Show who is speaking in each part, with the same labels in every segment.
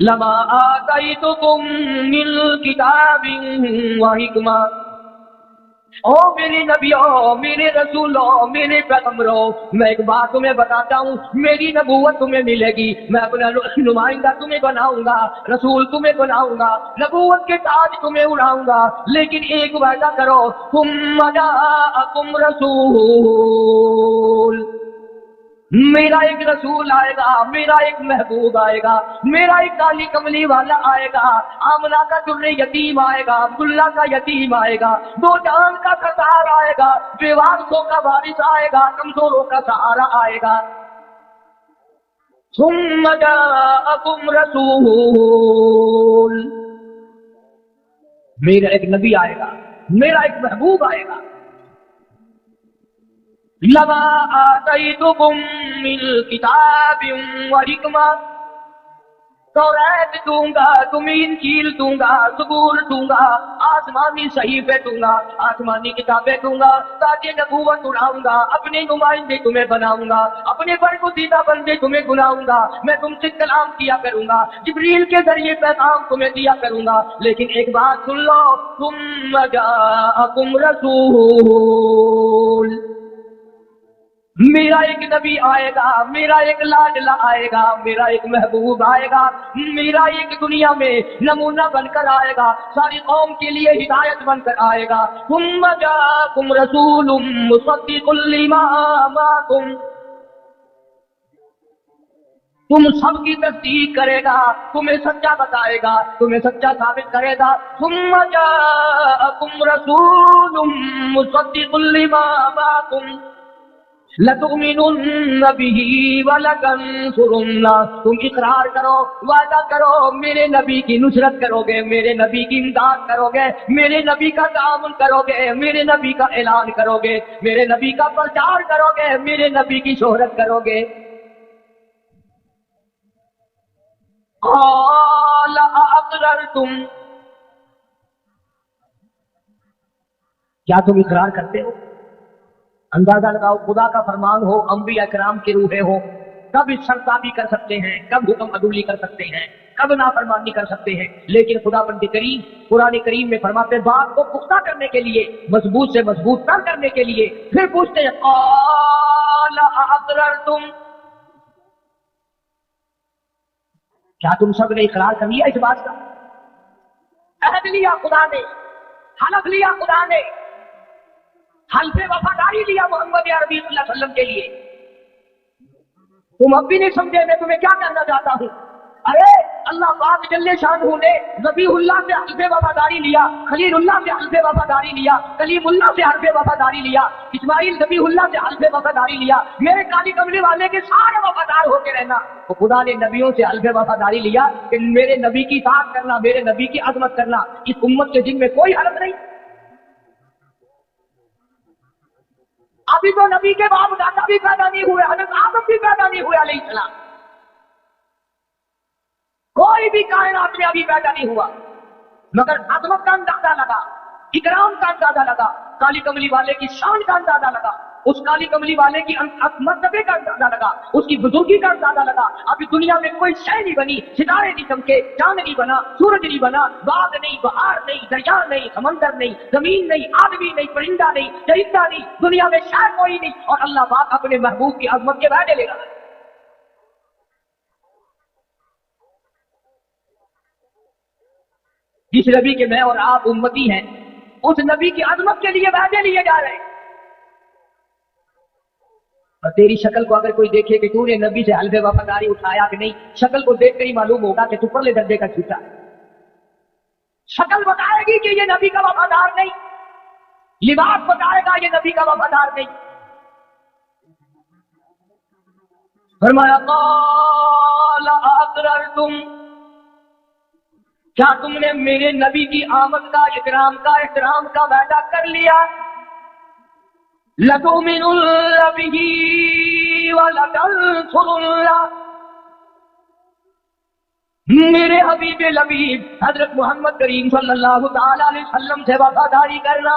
Speaker 1: لما آتیتکم من کتاب و حکمہ، او میرے نبیوں، میرے رسولوں، میرے پیغمبروں، میں ایک بات تمہیں بتاتا ہوں، میری نبوت تمہیں ملے گی، میں اپنا نمائندہ تمہیں بناؤں گا، رسول تمہیں بناؤں گا، نبوت کے تاج تمہیں اڑاؤں گا، لیکن ایک وعدہ کرو، ثم جاءکم رسول، میرا ایک رسول آئے گا، میرا ایک محبوب آئے گا، میرا ایک کالی کملی والا آئے گا، آمنہ کا در یتیم آئے گا، عبداللہ کا یتیم آئے گا، دو جان کا ستار آئے گا، بے وارثوں کا وارث آئے گا، کمزوروں کا سہارا آئے گا۔ ثم جاءکم رسول، میرا ایک نبی آئے گا، میرا ایک محبوب آئے گا، لما آتیتکم من کتاب و حکمہ، توریت دوں گا، تمہیں انجیل دوں گا، زبور دوں گا، آسمانی صحیفے دوں گا، آسمانی کتابیں دوں گا، تاکہ نبوت اڑاؤں گا، اپنے نمائندے تمہیں بناؤں گا، اپنے برگزیدہ بندے تمہیں بناؤں گا، میں تم سے کلام کیا کروں گا، جبریل کے ذریعے پیغام تمہیں دیا کروں گا، لیکن ایک بات سن لو، ثم جاءکم رسول، میرا ایک نبی آئے گا، میرا ایک لاڈلا آئے گا، میرا ایک محبوب آئے گا، میرا ایک دنیا میں نمونہ بن کر آئے گا، ساری قوم کے لیے ہدایت بن کر آئے گا۔ ثم جاءکم رسول مصدق لما معکم، تم سب کی تصدیق کرے گا، تمہیں سچا بتائے گا، تمہیں سچا ثابت کرے گا۔ ثم جاءکم رسول مصدق لما معکم لَتُؤْمِنُنَّ بِهِ وَلَتَنْصُرُنَّهُ، تم اقرار کرو، وعدہ کرو، میرے نبی کی نصرت کرو گے، میرے نبی کی امداد کرو گے، میرے نبی کا تعاون کرو گے، میرے نبی کا اعلان کرو گے، میرے نبی کا پرچار کرو گے، میرے نبی کی شہرت کرو گے۔ قَالَ أَأَقْرَرْتُمْ، کیا تم اقرار کرتے ہو؟ اندازہ لگاؤ، خدا کا فرمان ہو، انبیاء کرام کی روحیں ہو، کب سرتابی کر سکتے ہیں، کب حکم عدولی کر سکتے ہیں، کب نافرمانی کر سکتے ہیں، لیکن خدا بند کریم قرآن کریم میں فرماتے ہیں بات کو پختہ کرنے کے لیے، مضبوط سے مضبوط تر کرنے کے لیے، پھر پوچھتے ہیں قال اقررتم، کیا تم سب نے اقرار کر لیا اس بات کا؟ عہد لیا خدا نے، حلف لیا خدا نے، حلف وفاداری لیا محمد عربی صلی اللہ علیہ وسلم کے لیے۔ تم اب بھی نہیں سمجھے میں تمہیں کیا کہنا چاہتا ہوں؟ ارے اللہ پاک جل شانہ نے ذبیح اللہ سے حلف وفاداری لیا، خلیل اللہ سے حلف وفاداری لیا، کلیم اللہ سے حلف وفاداری لیا، اسماعیل ذبیح اللہ سے حلف وفاداری لیا، میرے کالی کملی والے کے سارے وفادار ہو کے رہنا۔ تو خدا نے نبیوں سے حلف وفاداری لیا کہ میرے نبی کی اطاعت کرنا، میرے نبی کی عظمت کرنا، اس امت کے جن میں کوئی حرف نہیں۔ ابھی تو نبی کے باپ دادا بھی پیدا نہیں ہوئے، حضرت آدم بھی پیدا نہیں ہوئے علیہ السلام، کوئی بھی کائنات میں ابھی پیدا نہیں ہوا، مگر عظمت کا اندازہ لگا، اکرام کا اندازہ لگا، کالی کملی والے کی شان کا اندازہ لگا، اس کالی کملی والے کی مرتبے کا اندازہ لگا، اس کی بزرگی کا اندازہ لگا۔ ابھی دنیا میں کوئی شے نہیں بنی، ستارے نہیں چمکے، چاند نہیں بنا، سورج نہیں بنا، باغ نہیں، بہار نہیں، دریا نہیں، سمندر نہیں، زمین نہیں، آدمی نہیں، پرندہ نہیں، چرندہ نہیں، دنیا میں شے کوئی نہیں، اور اللہ پاک اپنے محبوب کی عظمت کے وعدے لے رہا ہے۔ جس نبی کے میں اور آپ امتی ہیں، اس نبی کی عظمت کے لیے وعدے لیے جا رہے ہیں۔ اور تیری شکل کو اگر کوئی دیکھے کہ تو نے نبی سے حلف وفاداری اٹھایا کہ نہیں، شکل کو دیکھ کر ہی معلوم ہوگا کہ تو پرلے درجے کا جھوٹا ہے۔ شکل بتائے گی کہ یہ نبی کا وفادار نہیں، لباس بتائے گا یہ نبی کا وفادار نہیں۔ فرمایا قال اقررتم، کیا تم نے میرے نبی کی آمد کا، اکرام کا، احترام کا وعدہ کر لیا؟ لَتُؤْمِنُنَّ بِهِ وَلَتَنْصُرُنَّهُ، میرے حبیب لبیب حضرت محمد کریم صلی اللہ تعالی علیہ وسلم سے وفاداری کرنا،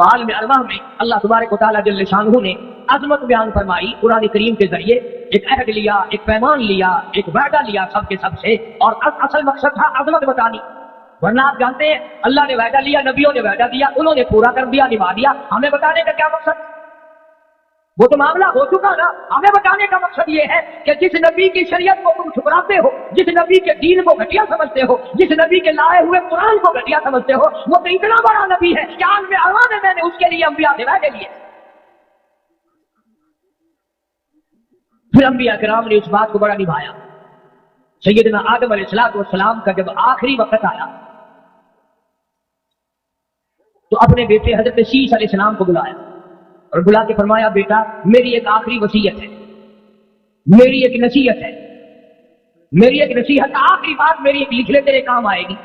Speaker 1: تو عالم ارواح میں اللہ تبارک و تعالیٰ جل شانہ نے عظمت بیان فرمائی قرآن کریم کے ذریعے، ایک عہد لیا، ایک پیمان لیا، ایک وعدہ لیا سب کے سب سے، اور اصل مقصد تھا عظمت بتانی۔ ورنہ آپ جانتے ہیں اللہ نے وعدہ لیا، نبیوں نے وعدہ دیا، انہوں نے پورا کر دیا، نبھا دیا، ہمیں بتانے کا کیا مقصد؟ وہ تو معاملہ ہو چکا نا۔ ہمیں بتانے کا مقصد یہ ہے کہ جس نبی کی شریعت کو تم ٹھکراتے ہو، جس نبی کے دین کو گھٹیا سمجھتے ہو، جس نبی کے لائے ہوئے قرآن کو گھٹیا سمجھتے ہو، وہ تو اتنا بڑا نبی ہے کہ عالم ارواح میں نے اس کے لیے انبیاء سے وعدے لیے۔ پھر انبیاء کرام نے اس بات کو بڑا نبھایا۔ سیدنا آدم علیہ السلام کا جب آخری وقت آیا تو اپنے بیٹے حضرت شیش علیہ السلام کو بلایا اور بلا کے فرمایا، بیٹا میری ایک آخری وصیت ہے، میری ایک نصیحت ہے، میری ایک نصیحت، آخری بات میری ایک لکھ لے، تیرے کام آئے گی۔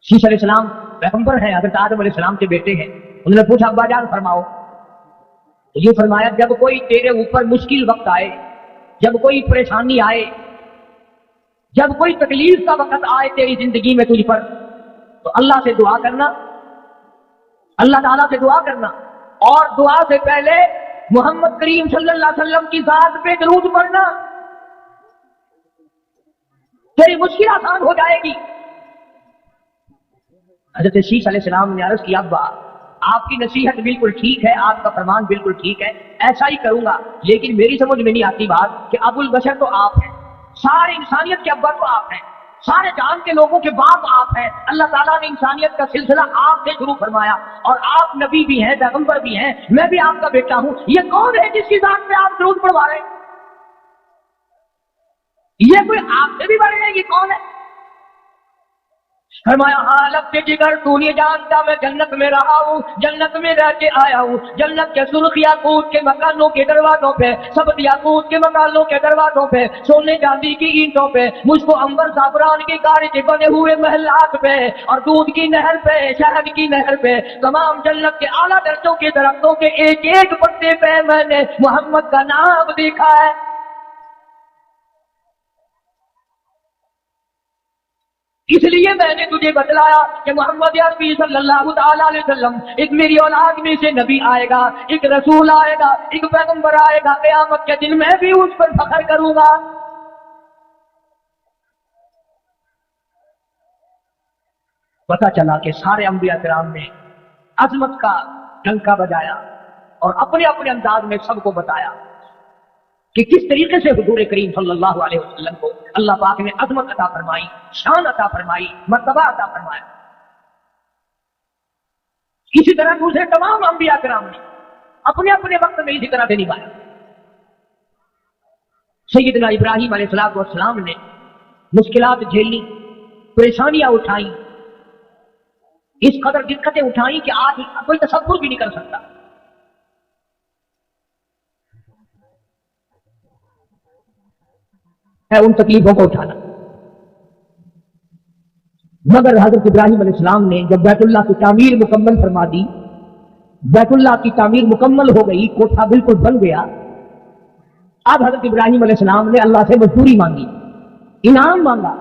Speaker 1: شیش علیہ السلام پیغمبر ہیں، حضرت آدم علیہ السلام کے بیٹے ہیں۔ انہوں نے پوچھا ابا جان فرماؤ۔ تو یہ فرمایا، جب کوئی تیرے اوپر مشکل وقت آئے، جب کوئی پریشانی آئے، جب کوئی تکلیف کا وقت آئے تیری زندگی میں تجھ پر، تو اللہ سے دعا کرنا، اللہ تعالیٰ سے دعا کرنا، اور دعا سے پہلے محمد کریم صلی اللہ علیہ وسلم کی ذات پہ درود پڑھنا، تیری مشکل آسان ہو جائے گی۔ حضرت شیش علیہ السلام نے عرض کیا، ابا آپ کی نصیحت بالکل ٹھیک ہے، آپ کا فرمان بالکل ٹھیک ہے، ایسا ہی کروں گا، لیکن میری سمجھ میں نہیں آتی بات کہ ابو البشر تو آپ ہیں، ساری انسانیت کے ابا تو آپ ہیں، سارے جان کے لوگوں کے باپ آپ ہیں، اللہ تعالیٰ نے انسانیت کا سلسلہ آپ سے شروع فرمایا، اور آپ نبی بھی ہیں، پیغمبر بھی ہیں، میں بھی آپ کا بیٹا ہوں، یہ کون ہے جس کی ذات پہ آپ درود پڑھوا رہے ہیں؟ یہ کوئی آپ سے بھی بڑے ہیں، یہ کون ہے؟ فرمایا، ہاں لب کے جگر تو نہیں جانتا، میں جنت میں رہا ہوں، جنت میں رہ کے آیا ہوں، جنت کے سرخ یاقوت کے مکانوں کے دروازوں پہ، سبز یاقوت کے مکانوں کے دروازوں پہ، سونے چاندی کی اینٹوں پہ، مجھ کو عنبر زعفران کے کانٹے کے بنے ہوئے محلات پہ، اور دودھ کی نہر پہ، شہد کی نہر پہ، تمام جنت کے اعلیٰ درجوں کے درختوں کے ایک ایک پتے پہ میں نے محمد کا نام دیکھا ہے۔ اس لیے میں نے تجھے بتلایا کہ محمد عربی صلی اللہ تعالی علیہ وسلم ایک میری اولاد میں سے نبی آئے گا، ایک رسول آئے گا، ایک پیغمبر آئے گا، قیامت کے دن میں بھی اس پر فخر کروں گا۔ پتہ چلا کہ سارے انبیاء کرام نے عظمت کا ڈنکا بجایا اور اپنے اپنے انداز میں سب کو بتایا کہ کس طریقے سے حضور کریم صلی اللہ علیہ وسلم کو اللہ پاک نے عظمت عطا فرمائی، شان عطا فرمائی، مرتبہ عطا فرمایا۔ اسی طرح دوسرے تمام انبیاء کرام نے اپنے اپنے وقت میں اسی طرح سے نبھایا۔ سیدنا ابراہیم علیہ السلام نے مشکلات جھیلی، پریشانیاں اٹھائیں، اس قدر دقتیں اٹھائیں کہ آج کوئی تصور بھی نہیں کر سکتا۔ ہے ان تکلیفوں کو اٹھانا، مگر حضرت ابراہیم علیہ السلام نے جب بیت اللہ کی تعمیر مکمل فرما دی، بیت اللہ کی تعمیر مکمل ہو گئی، کوٹھا بالکل بن گیا، اب حضرت ابراہیم علیہ السلام نے اللہ سے مزدوری مانگی، انعام مانگا،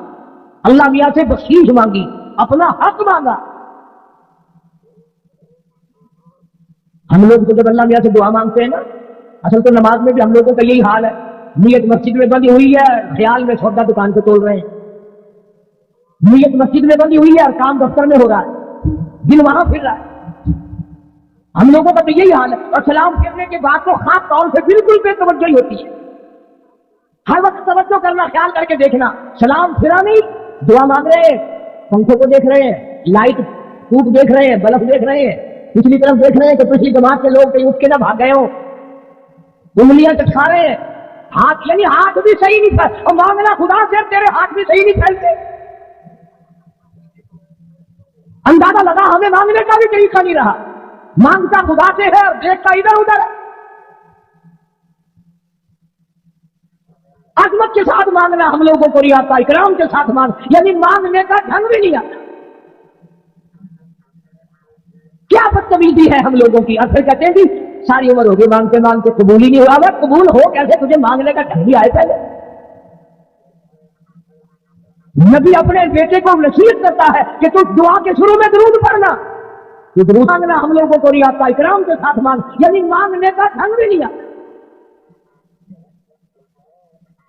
Speaker 1: اللہ میاں سے بخشش مانگی، اپنا حق مانگا۔ ہم لوگ تو جب اللہ میاں سے دعا مانگتے ہیں نا، اصل تو نماز میں بھی ہم لوگوں کا یہی حال ہے، نیت مسجد میں بندی ہوئی ہے، خیال میں سودا دکان پہ تول رہے ہیں، نیت مسجد میں بندی ہوئی ہے اور کام دفتر میں ہو رہا ہے، دل وہاں پھر رہا ہے۔ ہم لوگوں کا تو یہی حال ہے، اور سلام پھیرنے کے بعد تو خاص طور سے بالکل بے توجہی ہوتی ہے، ہر وقت توجہ کرنا، خیال کر کے دیکھنا، سلام پھرا نہیں، دعا مانگ رہے ہیں، پنکھوں کو دیکھ رہے ہیں، لائٹ ٹوب دیکھ رہے ہیں، بلب دیکھ رہے ہیں، پچھلی طرف دیکھ رہے ہیں کہ پچھلی جماعت کے لوگ کہیں اٹھ کے نہ بھاگ گئے ہوں، انگلیاں چٹکا رہے ہیں، ہاتھ یعنی ہاتھ بھی صحیح نہیں پھیل، اور معاملہ خدا سے تیرے ہاتھ بھی صحیح نہیں پھیلتے، اندازہ لگا ہمیں مانگنے کا بھی طریقہ نہیں رہا، مانگتا خدا سے ہے اور دیکھتا ادھر ادھر ہے۔ عظمت کے ساتھ مانگنا ہم لوگوں کو نہیں آتا، اکرام کے ساتھ مانگ یعنی مانگنے کا ڈھنگ بھی نہیں آتا، کیا بدتمیزی ہے ہم لوگوں کی۔ اور پھر کہتے ہیں کہ ساری عمر ہوگی مانگتے مانگتے قبول ہی نہیں ہوا۔ قبول ہو کیسے، تجھے مانگنے کا ڈھنگ بھی آئے پہلے۔ نبی اپنے بیٹے کو نصیحت کرتا ہے کہ تو دعا کے شروع میں درود پڑھنا، تو درود مانگنا ہم لوگوں کو ریاض اکرام کے ساتھ مانگ، یعنی مانگنے کا ڈھنگ بھی نہیں آتا۔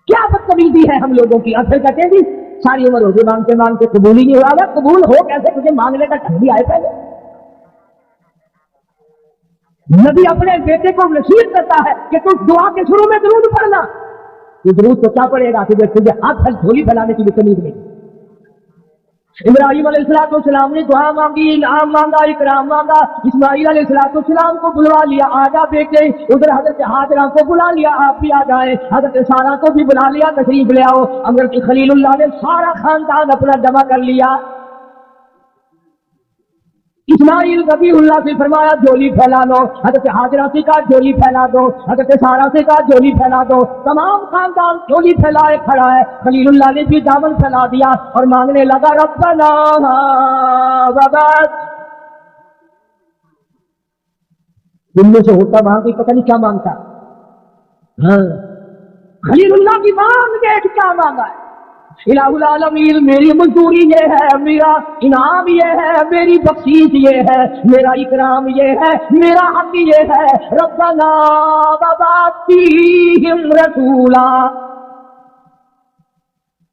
Speaker 1: کیا بدتمیزی ہے ہم لوگوں کی، اصل کہتے ہیں جی ساری عمر روزے مانگتے مانگتے قبول ہی نہیں ہوا۔ اگر قبول ہو کیسے، تجھے مانگنے کا ڈھنگ بھی آئے پہلے۔ نبی اپنے بیٹے کو نصیحت کرتا ہے کہ تو دعا کے شروع میں درود پڑھنا، تو درود تو کیا پڑے گا، تجھے ہاتھ جھولی پھیلانے کی بھی تمیز نہیں۔ ابراہیم علیہ السلام نے دعا مانگی، انعام مانگا، اکرام مانگا، اسماعیل علیہ السلام کو بلوا لیا، آجا بیٹے، ادھر حضرت ہاجرہ کو بلا لیا، آپ بھی آ جائیں، حضرت سارہ کو بھی بلا لیا، تشریف لے آؤ۔ حضرت خلیل اللہ نے سارا خاندان اپنا جمع کر لیا۔ اسماعیل نبی اللہ سے فرمایا جولی پھیلا دو، حضرت ہاجرہ سے کہا جولی پھیلا دو، حضرت سارہ سے کہا جولی پھیلا دو، تمام خاندان جولی پھیلائے کھڑا ہے۔ خلیل اللہ نے بھی دامن پھیلا دیا اور مانگنے لگا ربنا وبعث۔ دل میں سے ہوتا وہاں کوئی پتہ نہیں کیا مانگتا، ہاں خلیل اللہ کی مانگ دیکھ کیا مانگا ہے۔ الہ العالمین میری مزدوری یہ ہے، میرا انعام یہ ہے، میری بخشش یہ ہے، میرا اکرام یہ ہے، میرا حق یہ ہے، ربنا وبعث فیہم رسولا۔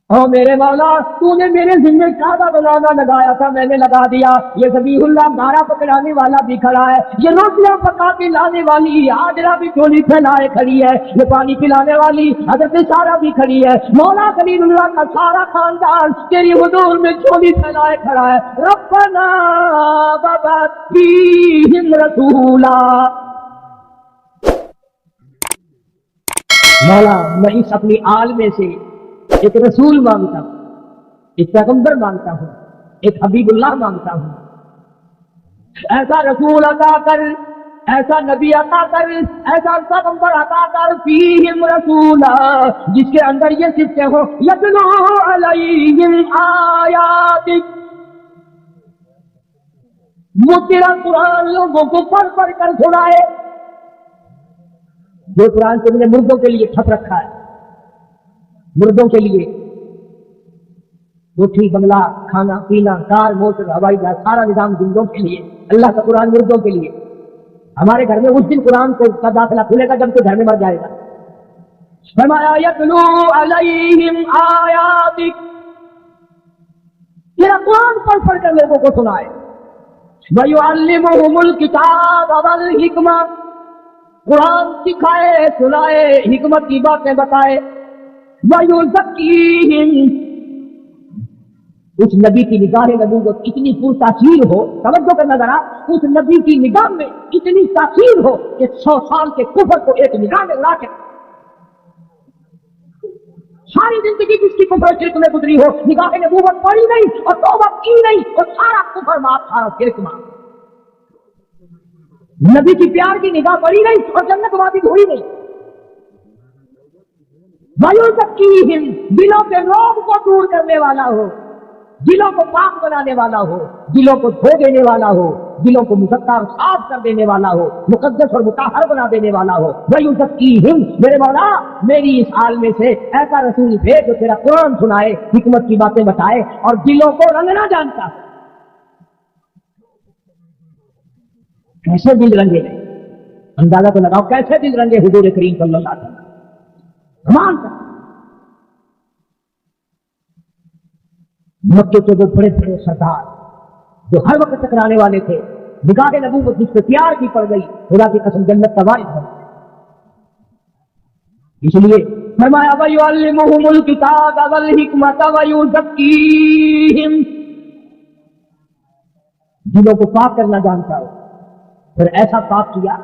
Speaker 1: اور میرے مولا تو نے میرے ذمہ کعبہ بنانا لگایا تھا، میں نے لگا دیا۔ یہ ذبیح اللہ گارا پکڑانے والا بھی کھڑا ہے، یہ روٹیاں پکا کے لانے والی ہاجرہ بھی چولی پھیلائے کھڑی ہے، یہ پانی پلانے والی حضرت سارہ بھی کھڑی ہے، مولا خلیل اللہ کا سارا خاندان تیری حضور میں چولی پھیلائے کھڑا ہے۔ ربنا وبعث فیہم رسولا۔ مولا میں اس اپنی آل میں سے ایک رسول مانگتا ہوں، ایک پیغمبر مانگتا ہوں، ایک حبیب اللہ مانگتا ہوں، ایسا رسول عطا کر، ایسا نبی عطا کر، ایسا پیغمبر عطا کر، فیہم رسولا جس کے اندر یہ صفتیں ہو، یتلو علیہم آیاتک، وہ تیرا قرآن لوگوں کو پڑھ پڑھ کر سنائے۔ جو قرآن تم نے مردوں کے لیے چھپ رکھا ہے، مردوں کے لیے روٹی بنگلہ کھانا پینا کار موٹر ہوائی جہاز سارا نظام زندوں کے لیے، اللہ کا قرآن مردوں کے لیے۔ ہمارے گھر میں اس دن قرآن کا داخلہ کھلے گا جب تو گھر میں مر جائے گا۔ فرمایا یتلو علیہم آیاتک، تیرا قرآن پڑھ پڑھ کر لوگوں کو سنائے۔ وَيُعَلِّمُهُمُ الْكِتَابَ وَالْحِکْمَةَ، قرآن سکھائے سنائے حکمت کی باتیں بتائے۔ وَيُزَكِّيهِمْ، اس نبی کی نگاہ نبوت اتنی پر تاثیر ہو، توجہ کرنا ذرا، اس نبی کی نگاہ میں اتنی تاثیر ہو کہ 100 سال کے کفر کو ایک نگاہ میں اڑا کے ساری زندگی جس کی کفر شرک میں گزری ہو، نگاہ نبوت پڑی نہیں اور توبہ کی نہیں اور سارا کفر معاف، سارا شرک معاف۔ نبی کی پیار کی نگاہ پڑی نہیں اور جنت واپس ہوئی نہیں۔ وَيُزَكِّيهِمْ، دلوں کے روگ کو دور کرنے والا ہو، دلوں کو پاک بنانے والا ہو، دلوں کو دھو دینے والا ہو، دلوں کو مزکا اور صاف کر دینے والا ہو، مقدس اور مطہر بنا دینے والا ہو۔ وَيُزَكِّيهِمْ، میرے مولا میری اس حال میں سے ایسا رسول بھیج جو تیرا قرآن سنائے، حکمت کی باتیں بتائے اور دلوں کو رنگنا جانتا ہے۔ کیسے دل رنگے ہیں، اندازہ تو لگاؤ کیسے دل رنگے حضور کریم صلی اللہ علیہ وسلم۔ کمال کا مکے کے وہ بڑے بڑے سردار جو ہر وقت ٹکرانے والے تھے، نگاہ نبوت جس پہ پیار کی پڑ گئی، خدا کی قسم جنت کا وارث بن گیا۔ اس لیے فرمایا وَيُعَلِّمُهُمُ الْكِتَابَ وَالْحِکْمَةَ وَيُزَكِّيهِمْ، دلوں کو پاک کرنا جانتا ہو۔ پھر ایسا پاک کیا،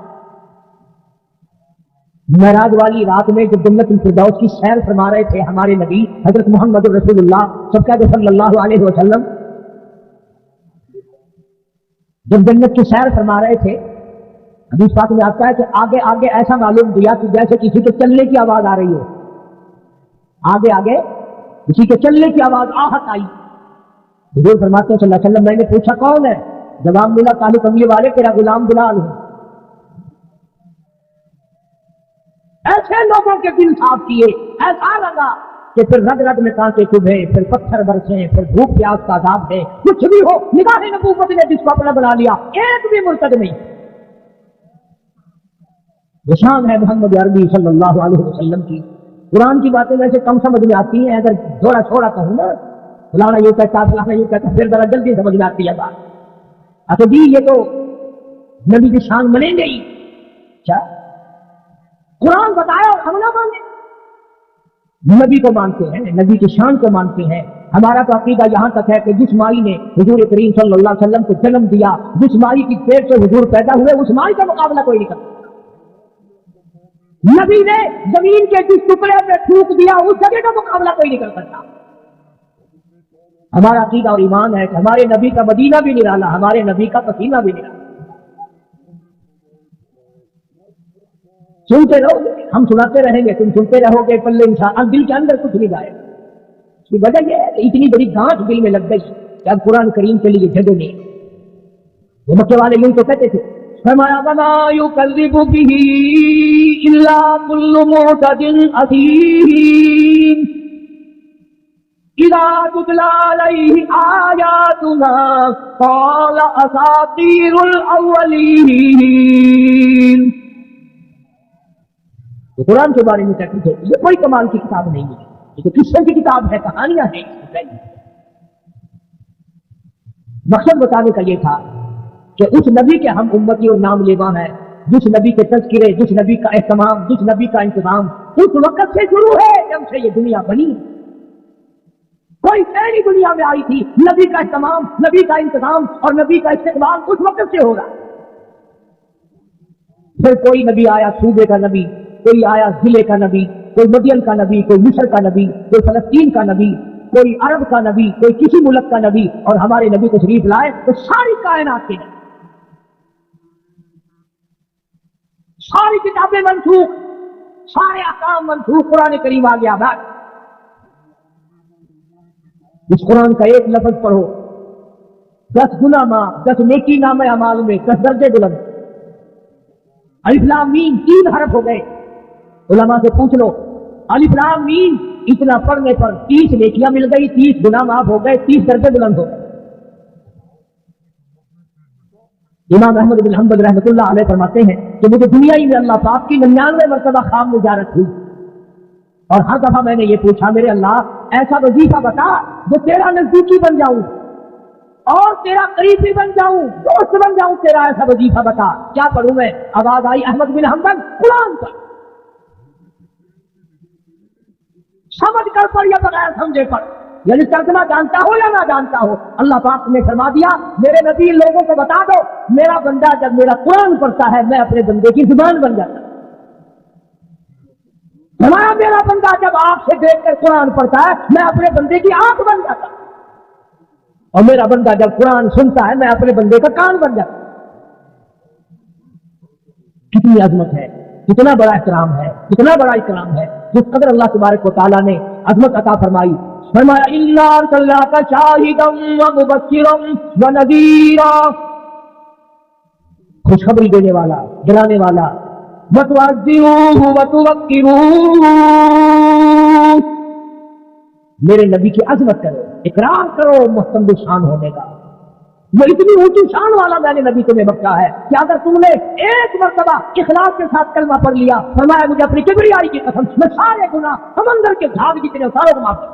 Speaker 1: معراج والی رات میں جب جنت الفردوس کی سیر فرما رہے تھے ہمارے نبی حضرت محمد رسول اللہ صلی اللہ علیہ وسلم، جب جنت کی سیر فرما رہے تھے، حدیث پاک میں آتا ہے کہ آگے آگے ایسا معلوم دیا کہ جیسے کسی کے چلنے کی آواز آ رہی ہو، آگے آگے کسی کے چلنے کی آواز آہٹ آئی۔ حضور فرماتے ہیں صلی اللہ علیہ وسلم، میں نے پوچھا کون ہے؟ جواب ملا کالی کملی والے تیرا غلام بلال ہوں۔ ایسے لوگوں کے دل صاف کیے، ایسا لگا کہ پھر رگ رگ میں کانٹے چبھے، پھر پتھر برسے، پھر بھوک پیاس کا عذاب ہے، کچھ بھی ہو، نگاہ نبوت نے جس کو اپنا بنا لیا ایک بھی مرتد نہیں۔ یہ شان ہے محمد عربی صلی اللہ علیہ وسلم کی۔ قرآن کی باتیں ویسے کم سمجھ میں آتی ہیں، اگر تھوڑا تھوڑا کہوں نا، فلانا یہ کہتا فلانا یہ کہتا، پھر ذرا جلدی سمجھ میں آتی ہے بات۔ اچھا جی یہ تو نبی کی شان مانیں گے ہی، کیا قرآن بتایا اور ہم نہ مانیں؟ نبی کو مانتے ہیں، نبی کی شان کو مانتے ہیں۔ ہمارا تو عقیدہ یہاں تک ہے کہ جس مائی نے حضور کریم صلی اللہ علیہ وسلم کو جنم دیا، جس مائی کی پیٹ سے حضور پیدا ہوئے، اس مائی کا مقابلہ کوئی نہیں کرتا۔ نبی نے زمین کے جس ٹکڑے پہ تھوک دیا، اس جگہ کا مقابلہ کوئی نہیں کر سکتا۔ ہمارا عقیدہ اور ایمان ہے کہ ہمارے نبی کا مدینہ بھی نرالا، ہمارے نبی کا پسینہ بھی نرالا۔ سنتے رہو گے، ہم سناتے رہیں گے، تم سنتے رہو گے، پلے انسان دل کے اندر کچھ نہیں جائے۔ اس کی وجہ یہ ہے کہ اتنی بڑی گانٹھ دل میں لگ گئی کہ اب قرآن کریم کے لیے جگہ نہیں۔ وہ مکے والے یوں تو کہتے تھے، فرمایا وما یکذب بہ الا کل معتد اثیم اذا تتلی علیہ آیاتنا قال اساطیر الاولین۔ تو قرآن کے بارے میں کہتے تھے یہ کوئی کمال کی کتاب نہیں ہے، یہ تو قصے کی کتاب ہے، کہانیاں ہیں۔ مقصد بتانے کا یہ تھا کہ اس نبی کے ہم امتی اور نام لیوا ہیں، جس نبی کے تذکرے، جس نبی کا اہتمام، جس نبی کا انتظام اس وقت سے شروع ہے جب سے یہ دنیا بنی۔ کوئی نئی دنیا میں آئی تھی، نبی کا اہتمام، نبی کا انتظام اور نبی کا استقبال اس وقت سے ہوگا۔ پھر کوئی نبی آیا صوبے کا نبی، کوئی آیا ضلع کا نبی، کوئی مدین کا نبی، کوئی مصر کا نبی، کوئی فلسطین کا نبی، کوئی عرب کا نبی، کوئی کسی ملک کا نبی، اور ہمارے نبی تشریف لائے تو ساری کائنات کے نبی، ساری کتابیں منسوخ، سارے احکام منسوخ، قرآن کریم آ گیا۔ بات اس قرآن کا ایک لفظ پڑھو 10 گنا معاف، 10 نیکی نامہ اعمال میں 10 درجے بلند۔ الف لام میم 3 حرف ہو گئے۔ علماء سے پوچھ لو، الف لام میم اتنا پڑھنے پر 30 نیکیاں مل گئی، 30 گناہ معاف ہو گئے، 30 درجے بلند ہو گئے۔ امام احمد بن حنبل رحمۃ اللہ علیہ فرماتے ہیں کہ مجھے دنیا ہی میں اللہ پاک کی 99 مرتبہ خواب میں زیارت ہوئی، اور ہر دفعہ میں نے یہ پوچھا میرے اللہ ایسا وظیفہ بتا جو تیرا نزدیکی بن جاؤں اور تیرا قریبی بن جاؤں، دوست بن جاؤں، تیرا ایسا وظیفہ بتا۔ کیا پڑھوں میں؟ آواز آئی احمد بن حنبل قرآن پر، سمجھ کر پڑھ یا بغیر سمجھے پڑھ، یعنی ترجمہ جانتا ہو یا نہ جانتا ہو۔ اللہ پاک نے فرما دیا میرے نبی لوگوں کو بتا دو میرا بندہ جب میرا قرآن پڑھتا ہے میں اپنے بندے کی زبان بن جاتا ہوں۔ ہمارا میرا بندہ جب آپ سے دیکھ کر قرآن پڑھتا ہے میں اپنے بندے کی آنکھ بن جاتا ہوں، اور میرا بندہ جب قرآن سنتا ہے میں اپنے بندے کا کان بن جاتا ہوں۔ کتنی عظمت ہے، کتنا بڑا احترام ہے، کتنا بڑا اکرام ہے جس قدر اللہ تبارک و تعالیٰ نے عظمت عطا فرمائی۔ فرمایا اِنَّا أَرْسَلْنَاكَ شَاهِدًا وَمُبَشِّرًا وَنَذِيرًا، خوشخبری دینے والا، ڈرانے والا، وَتُعَزِّرُوهُ وَتُوَقِّرُوهُ، میرے نبی کی عظمت کرو، اقرار کرو محتمل شان ہونے کا۔ وہ اتنی اونچی شان والا میں نے نبی تمہیں بخشا ہے کہ اگر تم نے ایک مرتبہ اخلاص کے ساتھ کلمہ پڑھ لیا، فرمایا مجھے اپنی کبریائی کی قسم میں سارے گناہ سمندر کے جھاگ جتنے ساروں کو معاف کر۔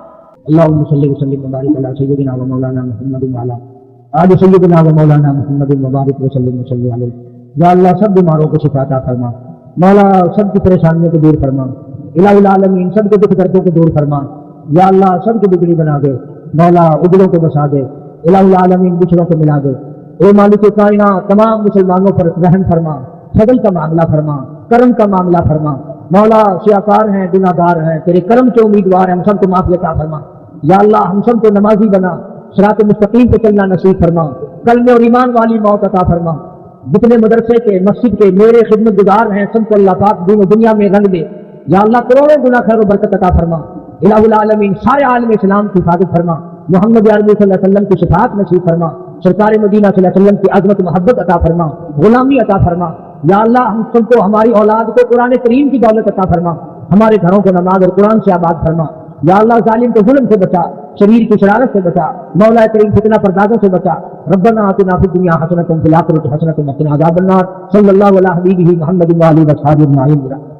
Speaker 1: اللہم صلی وسلم وبارک علی سیدنا و مولانا محمد وعلی آل سیدنا و مولانا محمد وبارک وسلم وصلی علیہ۔ یا اللہ سب بیماروں کو شفا عطا فرما، مولا سب کی پریشانیوں کو دور فرما، الہ العالمین سب کے دکھ دردوں کو دور فرما، یا اللہ سب کی بگڑی بنا دے، مولا اجڑوں کو بسا دے، الہ العالمین بچھڑوں کو ملا دے۔ اے مالک کائنات تمام مسلمانوں پر رحم فرما، فضل کا معاملہ فرما، کرم کا معاملہ فرما، مولا سیاکار ہیں، گناہ گار ہیں، تیرے کرم کے امیدوار ہیں، ہم سب کو معافی عطا فرما۔ یا اللہ ہم سب کو نمازی بنا، صراط مستقیم پہ چلنا نصیب فرما، کلمے اور ایمان والی موت عطا فرما۔ جتنے مدرسے کے مسجد کے میرے خدمت گزار ہیں سب کو اللہ پاک دین و دنیا میں رنگ دے، یا اللہ کروڑوں گنا خیر و برکت عطا فرما۔ الہ العالمین سارے عالم اسلام کی حفاظت فرما، محمد عربی صلی اللہ علیہ وسلم کی شفاعت نصیب فرما، سرکار مدینہ صلی اللہ علیہ وسلم کی عظمت محبت عطا فرما، غلامی عطا فرما۔ یا اللہ ہم سب کو ہماری اولاد کو قرآن کریم کی دولت عطا فرما، ہمارے گھروں کو نماز اور قرآن سے آباد فرما،
Speaker 2: یا اللہ ظالم کو ظلم سے بچا، شریر کی شرارت سے بچا، مولا کریم فتنہ پردازوں سے بچا. ربنا آتنا فی الدنیا حسنۃ وفی الآخرۃ حسنۃ وقنا عذاب النار. صلی اللہ علیہ حبیبہ محمد وآلہ وصحبہ اجمعین.